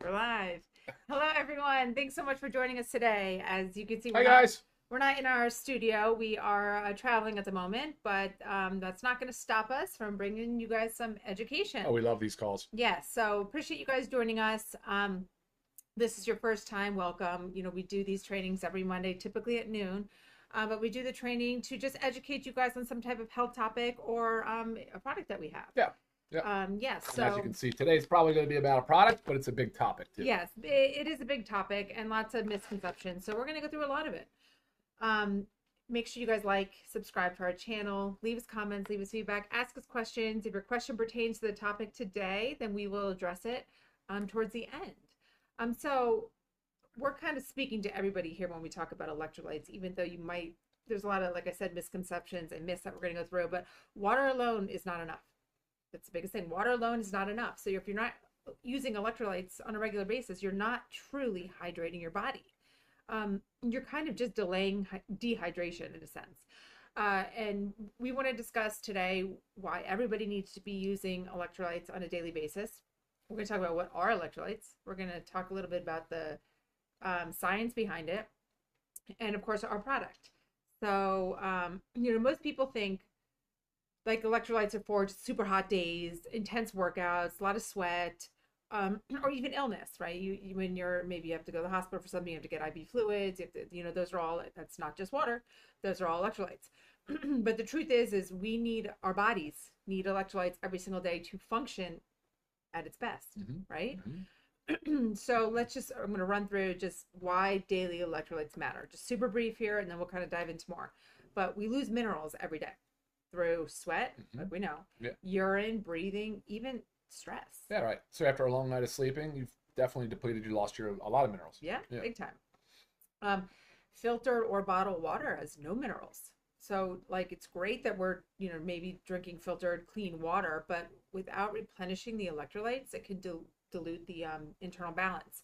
We're live. Hello, everyone. Thanks so much for joining us today. As you can see, Hi guys. we're not in our studio. We are traveling at the moment, but that's not going to stop us from bringing you guys some education. Oh, we love these calls. Yes. So appreciate you guys joining us. This is your first time. Welcome. You know, we do these trainings every Monday, typically at noon. But we do the training to just educate you guys on some type of health topic or a product that we have. Yeah. Yeah. Yes. And So as you can see, today's probably going to be about a product, but it's a big topic too. yes, it is a big topic and lots of misconceptions. So we're going to go through a lot of it. Make sure you guys like, subscribe to our channel, leave us comments, leave us feedback, ask us questions. If your question pertains to the topic today, then we will address it towards the end. So we're kind of speaking to everybody here when we talk about electrolytes, even though there's a lot of, like I said, misconceptions and myths that we're going to go through, but water alone is not enough. That's the biggest thing. Water alone is not enough. So if you're not using electrolytes on a regular basis, you're not truly hydrating your body. You're kind of just delaying dehydration in a sense. And we want to discuss today why everybody needs to be using electrolytes on a daily basis. We're going to talk about what are electrolytes. We're going to talk a little bit about the science behind it, and of course our product. So, most people think like electrolytes are for super hot days, intense workouts, a lot of sweat, or even illness, right? When maybe you have to go to the hospital for something, you have to get IV fluids. You have to, those are all, that's not just water. Those are all electrolytes. But the truth is our bodies need electrolytes every single day to function at its best, right? So I'm going to run through just why daily electrolytes matter. Just super brief here, and then we'll kind of dive into more. But we lose minerals every day through sweat, like we know, urine, breathing, even stress. Yeah, right. So after a long night of sleeping, you've definitely depleted, a lot of minerals. Yeah, big time. Filtered or bottled water has no minerals. So like it's great that we're, maybe drinking filtered clean water, but without replenishing the electrolytes, it can dilute the internal balance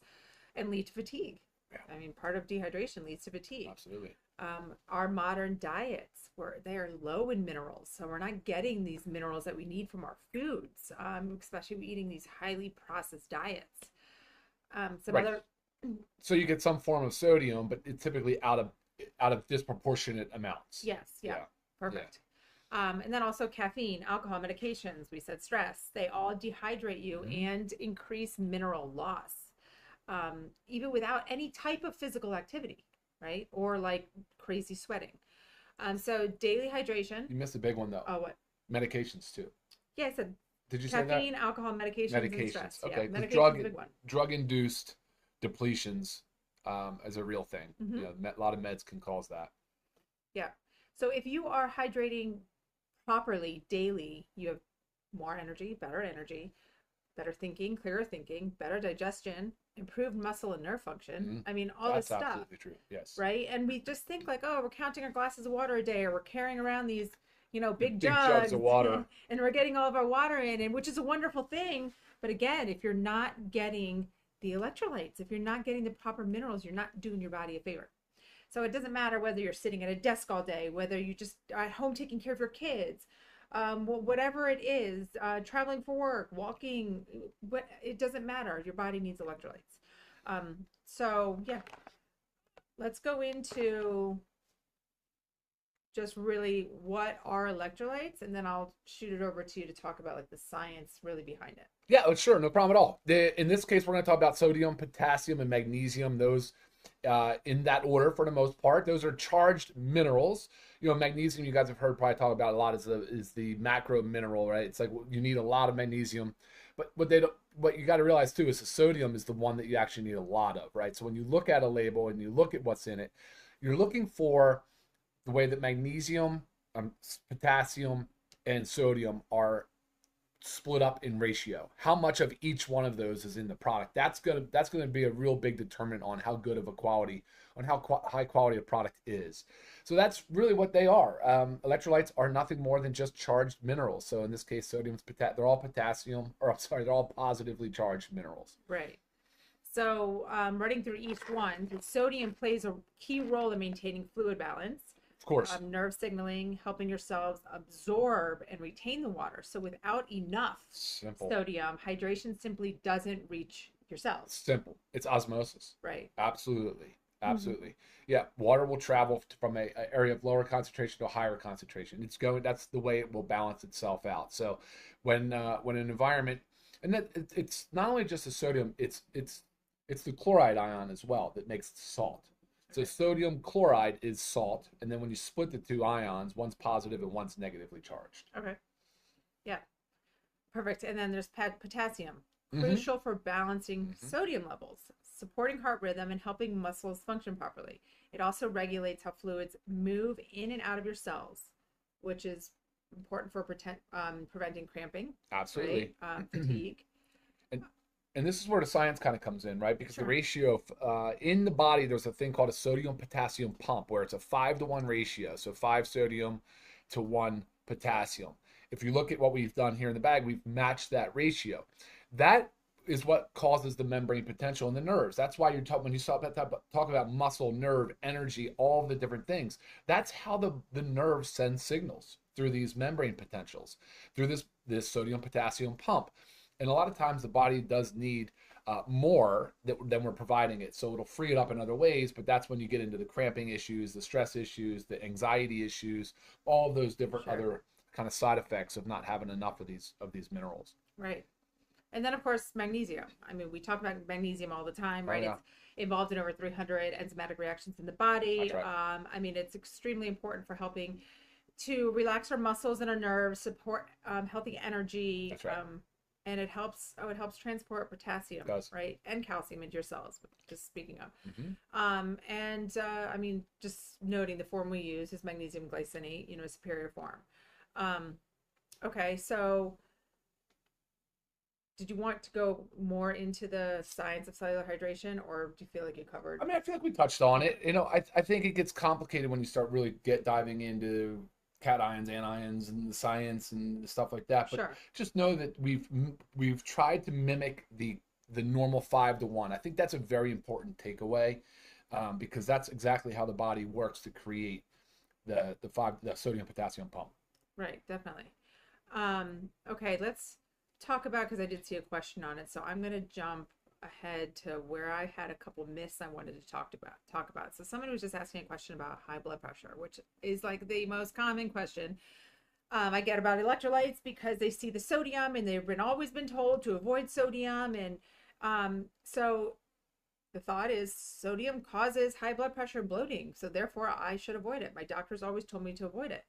and lead to fatigue. Yeah. I mean, part of dehydration leads to fatigue. Absolutely. Our modern diets, they are low in minerals, so we're not getting these minerals that we need from our foods, especially eating these highly processed diets. So you get some form of sodium, but it's typically out of disproportionate amounts. Yes. Yeah. Perfect. Yeah. And then also caffeine, alcohol, medications. We said stress. They all dehydrate you and increase mineral loss, even without any type of physical activity. Right? Or like crazy sweating. So daily hydration. You missed a big one though. Oh, what? Medications too. Yeah, I said. Did you say that? Caffeine, alcohol, medications, and stress. Okay. Yeah, Drug-induced depletions is a real thing. A lot of meds can cause that. Yeah. So if you are hydrating properly daily, you have more energy, better thinking, clearer thinking, better digestion, improved muscle and nerve function. I mean, all this stuff. That's absolutely true. Yes. Right? And we just think like, oh, we're counting our glasses of water a day, or we're carrying around these, big jugs of water, and we're getting all of our water in, and which is a wonderful thing. But again, if you're not getting the electrolytes, if you're not getting the proper minerals, you're not doing your body a favor. So it doesn't matter whether you're sitting at a desk all day, whether you just are at home taking care of your kids, whatever it is, traveling for work, walking, it doesn't matter. Your body needs electrolytes. So yeah, let's go into just really what are electrolytes, and then I'll shoot it over to you to talk about like the science really behind it. Yeah, sure, no problem at all. In this case, we're going to talk about sodium, potassium, and magnesium. Those in that order for the most part. Those are charged minerals. Magnesium, you guys have heard probably talk about a lot, is the macro mineral, right? It's like you need a lot of magnesium, but what you got to realize too is the sodium is the one that you actually need a lot of, right? So when you look at a label and you look at what's in it, you're looking for the way that magnesium, potassium, and sodium are split up in ratio. How much of each one of those is in the product? That's gonna be a real big determinant on how good of a quality, on how high quality a product is. So that's really what they are. Electrolytes are nothing more than just charged minerals. So in this case, sodium's they're all they're all positively charged minerals. Right. So running through each one, sodium plays a key role in maintaining fluid balance. Of course. Nerve signaling, helping your cells absorb and retain the water. So without enough sodium, hydration simply doesn't reach your cells. Simple. It's osmosis. Right. Absolutely. Absolutely. Yeah. Water will travel from a area of lower concentration to a higher concentration. That's the way it will balance itself out. So when an environment, and it's not only just the sodium, it's the chloride ion as well that makes salt. So sodium chloride is salt, and then when you split the two ions, one's positive and one's negatively charged. Okay. Yeah. Perfect. And then there's potassium, Mm-hmm. crucial for balancing sodium levels, supporting heart rhythm, and helping muscles function properly. It also regulates how fluids move in and out of your cells, which is important for preventing cramping. Absolutely. Right? Fatigue. And this is where the science kind of comes in, right? Because Sure. the ratio of in the body, there's a thing called a sodium potassium pump where it's a 5-to-1 ratio. So 5 sodium to 1 potassium. If you look at what we've done here in the bag, we've matched that ratio. That is what causes the membrane potential in the nerves. That's why when you talk about muscle, nerve, energy, all of the different things. That's how the nerves send signals through these membrane potentials, through this sodium potassium pump. And a lot of times the body does need more than we're providing it. So it'll free it up in other ways, but that's when you get into the cramping issues, the stress issues, the anxiety issues, all of those different other kind of side effects of not having enough of these minerals. Right. And then, of course, magnesium. I mean, we talk about magnesium all the time, right? Yeah. It's involved in over 300 enzymatic reactions in the body. That's right. I mean, it's extremely important for helping to relax our muscles and our nerves, support healthy energy. That's right. And it helps transport potassium, right, and calcium into your cells. Just speaking of, I mean, just noting the form we use is magnesium glycinate, a superior form. Okay, so did you want to go more into the science of cellular hydration, or do you feel like you covered? I mean, I feel like we touched on it. I think it gets complicated when you start really diving into cations, anions, and the science and stuff like that. But just know that we've tried to mimic the normal 5-to-1. I think that's a very important takeaway because that's exactly how the body works to create the sodium potassium pump. Right, definitely. Okay, let's talk about, because I did see a question on it, so I'm going to jump ahead to where I had a couple myths I wanted to talk about. So someone was just asking a question about high blood pressure, which is like the most common question I get about electrolytes, because they see the sodium and they've always been told to avoid sodium. And so the thought is sodium causes high blood pressure and bloating, so therefore I should avoid it. My doctor's always told me to avoid it.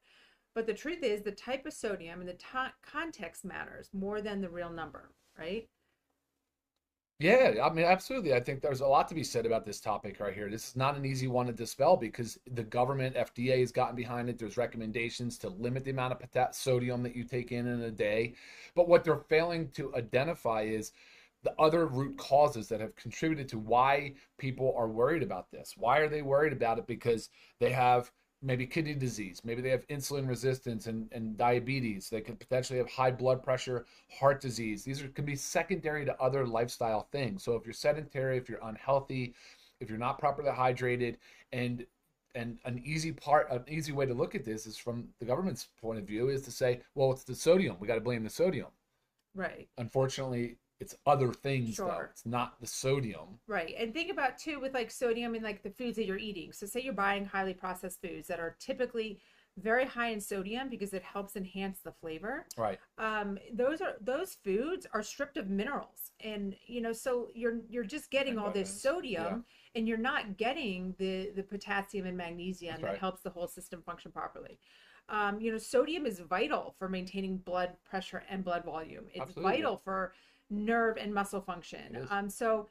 But the truth is the type of sodium and the context matters more than the real number, right? Yeah, I mean, absolutely. I think there's a lot to be said about this topic right here. This is not an easy one to dispel because the government, FDA, has gotten behind it. There's recommendations to limit the amount of sodium that you take in a day. But what they're failing to identify is the other root causes that have contributed to why people are worried about this. Why are they worried about it? Because they have maybe kidney disease, maybe they have insulin resistance and diabetes. They could potentially have high blood pressure, heart disease. These can be secondary to other lifestyle things. So if you're sedentary, if you're unhealthy, if you're not properly hydrated, and an easy way to look at this is from the government's point of view is to say, well, it's the sodium. We got to blame the sodium. Right. Unfortunately, it's other things though. It's not the sodium. Right. And think about too with like sodium in like the foods that you're eating. So say you're buying highly processed foods that are typically very high in sodium because it helps enhance the flavor. Right. Those foods are stripped of minerals. And so you're just getting all this sodium and you're not getting the potassium and magnesium that helps the whole system function properly. Sodium is vital for maintaining blood pressure and blood volume. It's vital for nerve and muscle function. So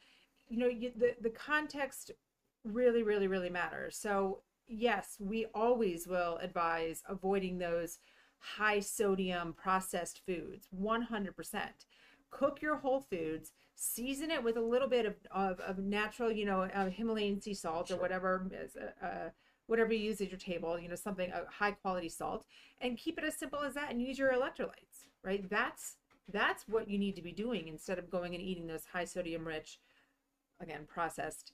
the context really, really, really matters. So yes, we always will advise avoiding those high sodium processed foods 100%. Cook your whole foods, season it with a little bit of natural Himalayan sea salt or whatever whatever you use at your table, something a high quality salt, and keep it as simple as that and use your electrolytes, right? That's what you need to be doing instead of going and eating those high sodium rich, again, processed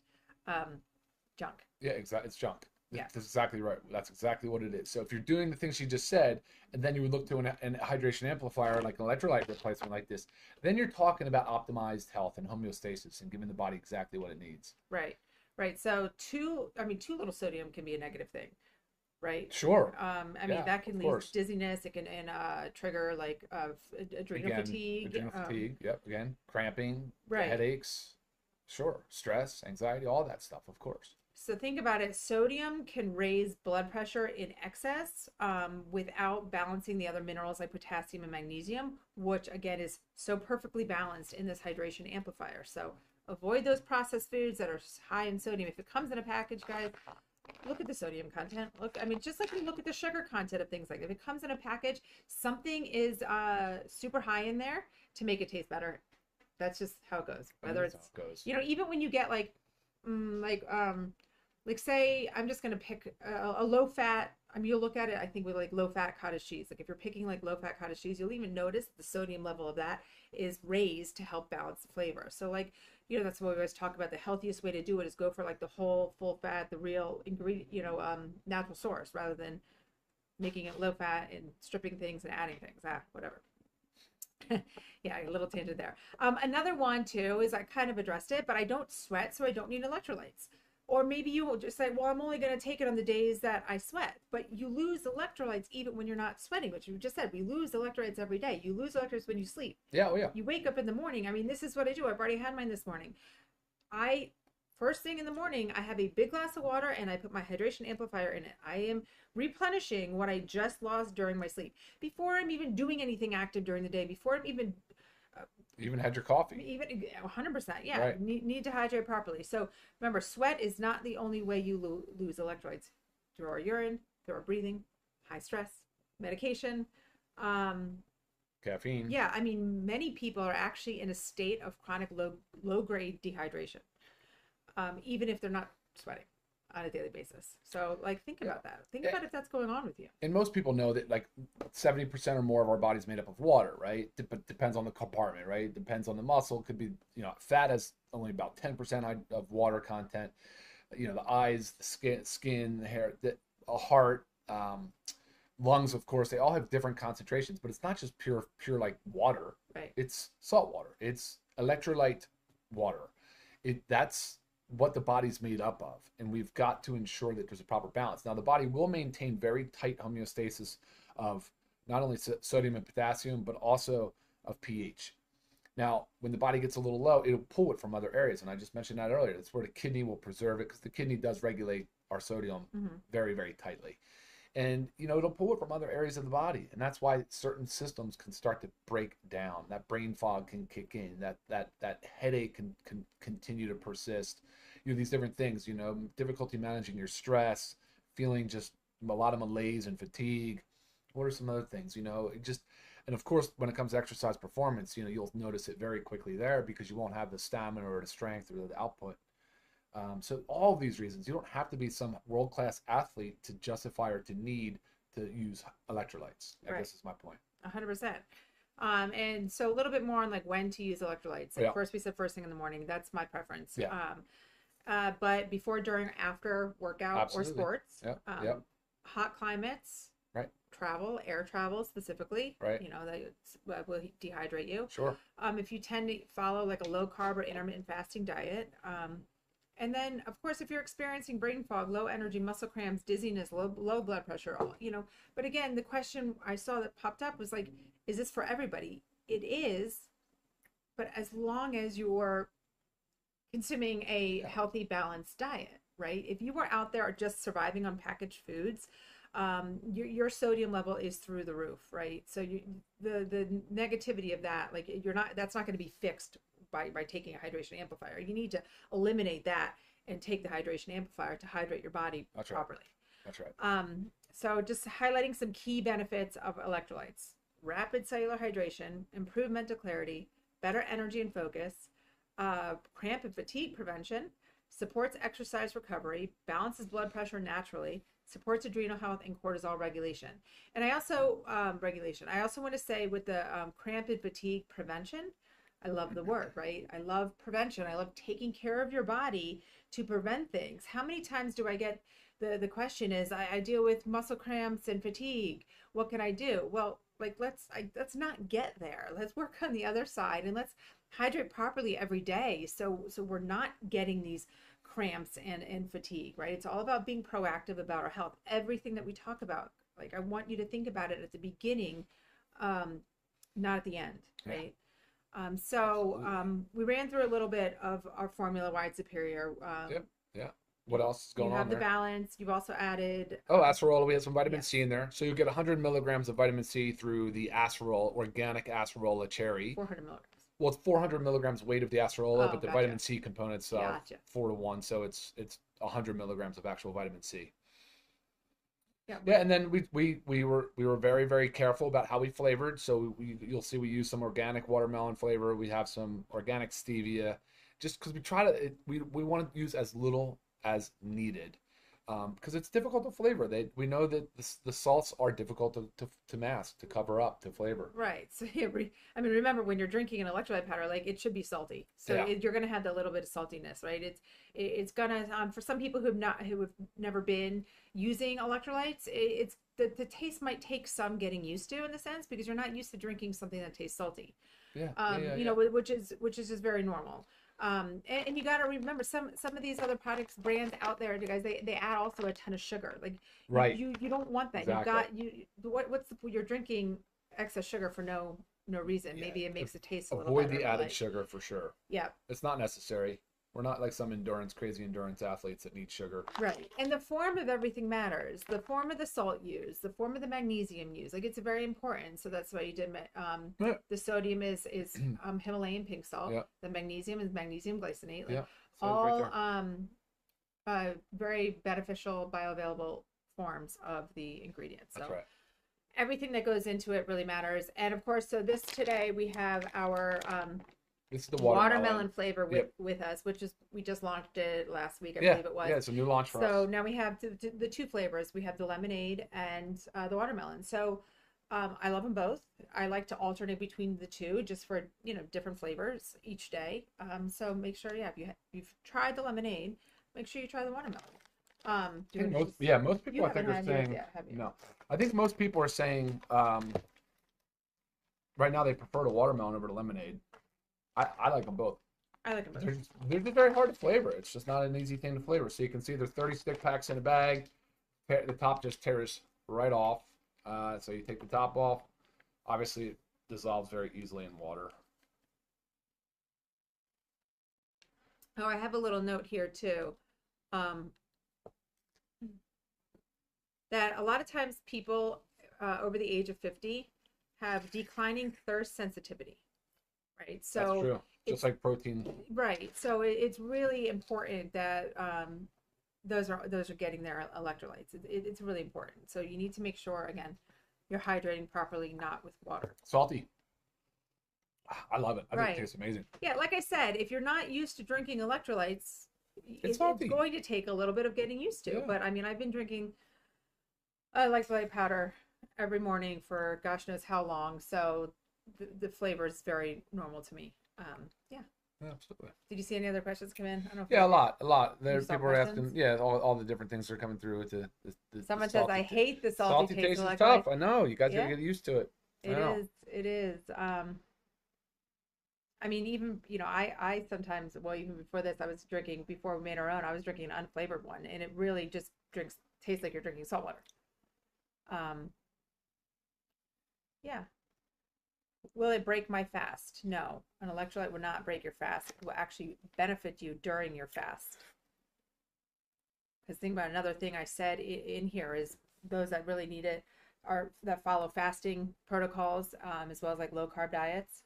junk. Yeah, exactly. It's junk. Yeah. That's exactly right. That's exactly what it is. So if you're doing the things she just said, and then you would look to an hydration amplifier like an electrolyte replacement like this, then you're talking about optimized health and homeostasis and giving the body exactly what it needs. Right. Right. So too little sodium can be a negative thing, right? Sure. I mean Yeah, that of can lead to course. dizziness. It can trigger like adrenal Again, fatigue. adrenal fatigue. Yep. Again, cramping, Right. headaches. Sure. Stress, anxiety, all that stuff, of course. So think about it. Sodium can raise blood pressure in excess without balancing the other minerals like potassium and magnesium, which again is so perfectly balanced in this hydration amplifier. So avoid those processed foods that are high in sodium. If it comes in a package, guys, look at the sodium content. Look, I mean, just like you look at the sugar content of things like that. If it comes in a package, something is super high in there to make it taste better. That's just how it goes. Whether That's it's, how it goes. you know, even when you get mm, like like say I'm just gonna pick a low fat. I mean, you'll look at it. I think with like low fat cottage cheese. Like if you're picking like low fat cottage cheese, you'll even notice the sodium level of that is raised to help balance the flavor. So like that's what we always talk about. The healthiest way to do it is go for like the whole full fat, the real ingredient, natural source, rather than making it low fat and stripping things and adding things. Whatever. Yeah, a little tangent there. Another one too is I kind of addressed it, but I don't sweat, so I don't need electrolytes. Or maybe you will just say, well, I'm only going to take it on the days that I sweat. But you lose electrolytes even when you're not sweating, which you just said. We lose electrolytes every day. You lose electrolytes when you sleep. Yeah, oh yeah. You wake up in the morning. I mean, this is what I do. I've already had mine this morning. First thing in the morning, I have a big glass of water and I put my hydration amplifier in it. I am replenishing what I just lost during my sleep. Before I'm even doing anything active during the day, before I'm even had your coffee. even 100%, yeah, Right. need to hydrate properly. So remember, sweat is not the only way you lose electrolytes. Through our urine, through our breathing, high stress, medication. Caffeine. Yeah, I mean, many people are actually in a state of chronic low grade dehydration, even if they're not sweating on a daily basis. So like think about that. Think about if that's going on with you. And most people know that like 70% or more of our body's made up of water, right? But depends on the compartment, right? Depends on the muscle. Could be, fat has only about 10% of water content. The eyes, the skin, the hair, the heart, lungs, of course, they all have different concentrations, but it's not just pure like water. Right. It's salt water. It's electrolyte water. That's what the body's made up of, and we've got to ensure that there's a proper balance. Now, the body will maintain very tight homeostasis of not only sodium and potassium, but also of pH. Now, when the body gets a little low, it'll pull it from other areas, and I just mentioned that earlier. That's where the kidney will preserve it, because the kidney does regulate our sodium very, very tightly. And it'll pull it from other areas of the body, and that's why certain systems can start to break down. That brain fog can kick in. That headache can continue to persist. These different things. Difficulty managing your stress, feeling just a lot of malaise and fatigue. What are some other things? And of course, when it comes to exercise performance, you'll notice it very quickly there, because you won't have the stamina or the strength or the output. So all of these reasons, you don't have to be some world-class athlete to justify or to need to use electrolytes. I guess is my point. 100%. And so a little bit more on like when to use electrolytes. Like first we said first thing in the morning. That's my preference. Yeah. But before, during, after workout Absolutely. or sports. Yep. Hot climates. Right. Travel, air travel specifically. Right. That will dehydrate you. Sure. If you tend to follow like a low carb or intermittent fasting diet. And then, of course, if you're experiencing brain fog, low energy, muscle cramps, dizziness, low blood pressure, but again, the question I saw that popped up was like, is this for everybody? It is, but as long as you're consuming a healthy, balanced diet, right? If you were out there just surviving on packaged foods, your sodium level is through the roof, right? So the negativity of that, like that's not going to be fixed by taking a hydration amplifier. You need to eliminate that and take the hydration amplifier to hydrate your body properly. That's right. So just highlighting some key benefits of electrolytes: rapid cellular hydration, improved mental clarity, better energy and focus, cramp and fatigue prevention, supports exercise recovery, balances blood pressure naturally, supports adrenal health and cortisol regulation. And I also I also want to say with the cramp and fatigue prevention, I love the word, right? I love prevention. I love taking care of your body to prevent things. How many times do I get the question is, I deal with muscle cramps and fatigue. What can I do? Well, like let's not get there. Let's work on the other side, and let's hydrate properly every day. So we're not getting these cramps and fatigue, right? It's all about being proactive about our health. Everything that we talk about, like I want you to think about it at the beginning, not at the end, right? We ran through a little bit of our formula wide superior. Yep. Yeah. What else is going You on have the there? balance. You've also added. Oh, acerola. We have some vitamin Yeah, C in there. So you get 100 milligrams of vitamin C through the acerola, organic acerola cherry. 400 milligrams. Well, it's 400 milligrams weight of the acerola, Oh, but the gotcha. vitamin C component's Gotcha. 4 to 1, so it's 100 milligrams of actual vitamin C. Yeah. Yeah, and then we were very very careful about how we flavored. So you'll see we use some organic watermelon flavor. We have some organic stevia, just because we try to we want to use as little as needed, because it's difficult to flavor. We know that the salts are difficult to mask, to cover up, to flavor. Right. So yeah, I mean, remember when you're drinking an electrolyte powder, like it should be salty. So Yeah. you're going to have that little bit of saltiness, right? It's gonna for some people who have never been using electrolytes, it's the taste might take some getting used to in a sense because you're not used to drinking something that tastes salty. Yeah. You know, which is just very normal. And you got to remember some of these other products brands out there, you guys, they add also a ton of sugar. Like Right. you don't want that. Exactly. You're drinking excess sugar for no reason. Yeah. Maybe it makes it taste a little Avoid better. the added sugar for sure. Yeah. It's not necessary. We're not like some crazy endurance athletes that need sugar. Right. And the form of everything matters. The form of the salt used, the form of the magnesium used. Like it's very important. So that's why you did Yeah. the sodium is Himalayan pink salt. Yeah. The magnesium is magnesium glycinate. Like Yeah. all very beneficial bioavailable forms of the ingredients. So That's right. everything that goes into it really matters. And of course, so this today we have our This is the watermelon flavor Yep. with us, which is we just launched it last week, I Yeah. believe it was. Yeah, it's a new launch for us. So now we have the two flavors. We have the lemonade and the watermelon. So I love them both. I like to alternate between the two just for, you know, different flavors each day. So make sure, yeah, if you've tried the lemonade, make sure you try the watermelon. Most people I think are saying yet, have you? no. I think most people are saying right now they prefer the watermelon over the lemonade. I like them both. I like them both. They're just very hard to flavor. It's just not an easy thing to flavor. So you can see there's 30 stick packs in a bag. The top just tears right off. So you take the top off. Obviously, it dissolves very easily in water. Oh, I have a little note here too. That a lot of times people over the age of 50 have declining thirst sensitivity, right? So That's true. Just like protein. right. So it's really important that those are getting their electrolytes. It's really important. So you need to make sure again you're hydrating properly, not with water. Salty. I love it. I think Right. it tastes amazing. Yeah, like I said, if you're not used to drinking electrolytes, it's salty. going to take a little bit of getting used to. Yeah. But I mean, I've been drinking electrolyte powder every morning for gosh knows how long, so the flavor is very normal to me. Yeah. Yeah, absolutely. Did you see any other questions come in? I don't know. Yeah, a lot. There, You saw people are asking. questions? Yeah, all the different things that are coming through with the Someone salty says, "I taste. hate the Salty taste taste of is tough. electrolytes." I know. You guys Yeah. gotta get used to it. I know. It is. I mean, even, you know, I sometimes, well, even before this, I was drinking, before we made our own, I was drinking an unflavored one, and it really just tastes like you're drinking salt water. Yeah. Will it break my fast? No. An electrolyte will not break your fast. It will actually benefit you during your fast. Because think about another thing I said in here is those that really need it are that follow fasting protocols, as well as like low carb diets.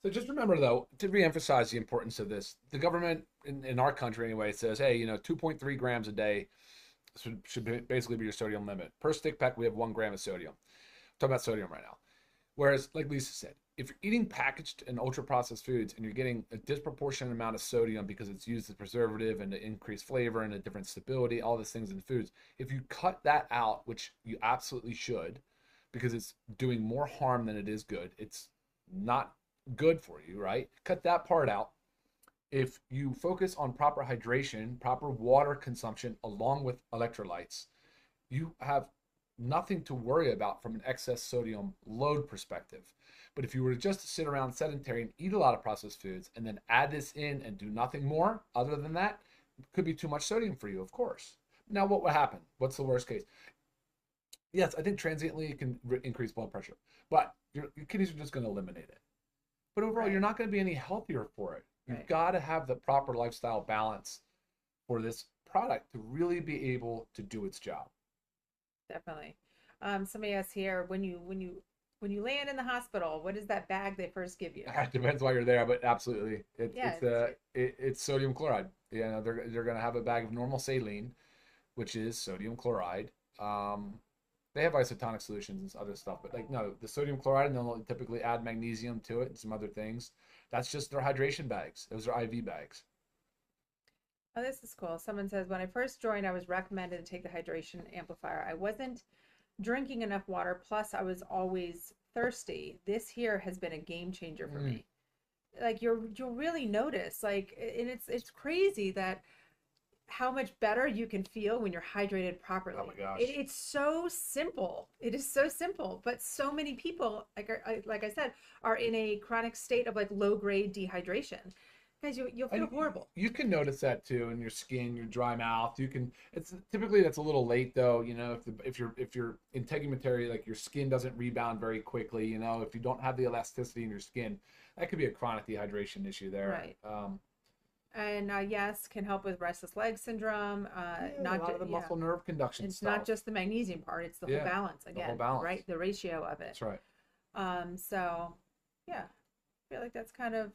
So just remember, though, to reemphasize the importance of this, the government in our country anyway says, hey, 2.3 grams a day should basically be your sodium limit. Per stick pack, we have 1 gram of sodium. I'm talking about sodium right now. Whereas, like Lisa said, if you're eating packaged and ultra processed foods and you're getting a disproportionate amount of sodium because it's used as a preservative and to increase flavor and a different stability, all these things in foods, if you cut that out, which you absolutely should, because it's doing more harm than it is good, it's not good for you, right? Cut that part out if you focus on proper hydration, proper water consumption, along with electrolytes, you have nothing to worry about from an excess sodium load perspective. But if you were to just sit around sedentary and eat a lot of processed foods and then add this in and do nothing more other than that, it could be too much sodium for you, of course. Now, what would happen? What's the worst case? Yes, I think transiently it can increase blood pressure, but your kidneys are just going to eliminate it. But overall, Right. you're not going to be any healthier for it. You've Right. got to have the proper lifestyle balance for this product to really be able to do its job. Definitely. Somebody asked here, when you land in the hospital, what is that bag they first give you? It depends why you're there, but absolutely, Yeah, it's sodium chloride. You know, they're going to have a bag of normal saline, which is sodium chloride. They have isotonic solutions and other stuff, but like no, the sodium chloride, and they'll typically add magnesium to it and some other things. That's just their hydration bags. Those are IV bags. oh, this is cool. Someone says, when I first joined, I was recommended to take the hydration amplifier. I wasn't drinking enough water, plus I was always thirsty. This here has been a game changer for me. Like you'll really notice, like, and it's crazy that how much better you can feel when you're hydrated properly. Oh my gosh. It's so simple. It is so simple, but so many people, like I said, are in a chronic state of like low grade dehydration. Guys, you'll feel horrible. You can notice that too in your skin, your dry mouth. You can. It's typically that's a little late though. You know, if you're integumentary, like your skin doesn't rebound very quickly. You know, if you don't have the elasticity in your skin, that could be a chronic dehydration issue there. Right. And yes, can help with restless leg syndrome. Not a lot of the muscle nerve conduction it's stuff. not just the magnesium part; it's the whole balance again. The whole balance, right? The ratio of it. That's right. So yeah, I feel like that's kind of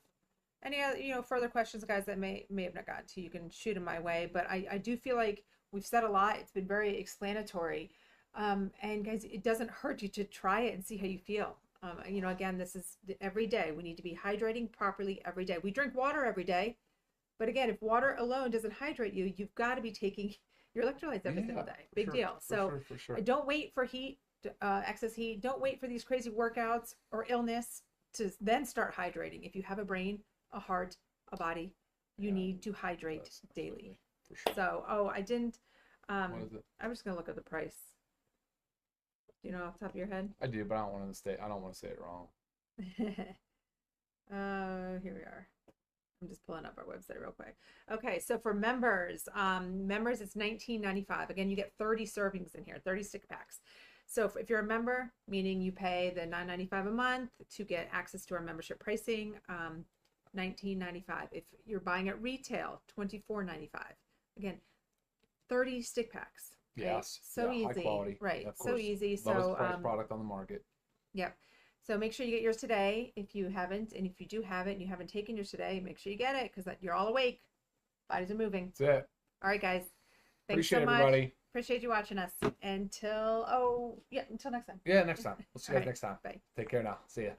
any other further questions, guys, that may have not gotten to. You can shoot them my way, but I do feel like we've said a lot. It's been very explanatory, and guys, it doesn't hurt you to try it and see how you feel. Again, this is every day. We need to be hydrating properly every day. We drink water every day. But again, if water alone doesn't hydrate you, you've got to be taking your electrolytes every single day. Big deal. So don't wait for heat, excess heat. Don't wait for these crazy workouts or illness to then start hydrating. If you have a brain, a heart, a body, you need to hydrate daily. So, I didn't. I'm just gonna look at the price. Do you know off the top of your head? I do, but I don't want to say it wrong. Here we are. I'm just pulling up our website real quick. Okay, so for members, it's $19.95. Again, you get 30 servings in here, 30 stick packs. So if you're a member, meaning you pay the $9.95 a month to get access to our membership pricing, $19.95. If you're buying at retail, $24.95. Again, 30 stick packs. Okay? Yes. So easy. High quality. Right. So easy. Lowest price product on the market. Yep. So make sure you get yours today if you haven't. And if you do have it and you haven't taken yours today, make sure you get it because you're all awake. Bodies are moving. That's it. All right, guys. Thanks Appreciate so much. everybody. Appreciate you watching us. Until next time. Yeah, next time. We'll see you guys right. next time. Bye. Take care now. See ya.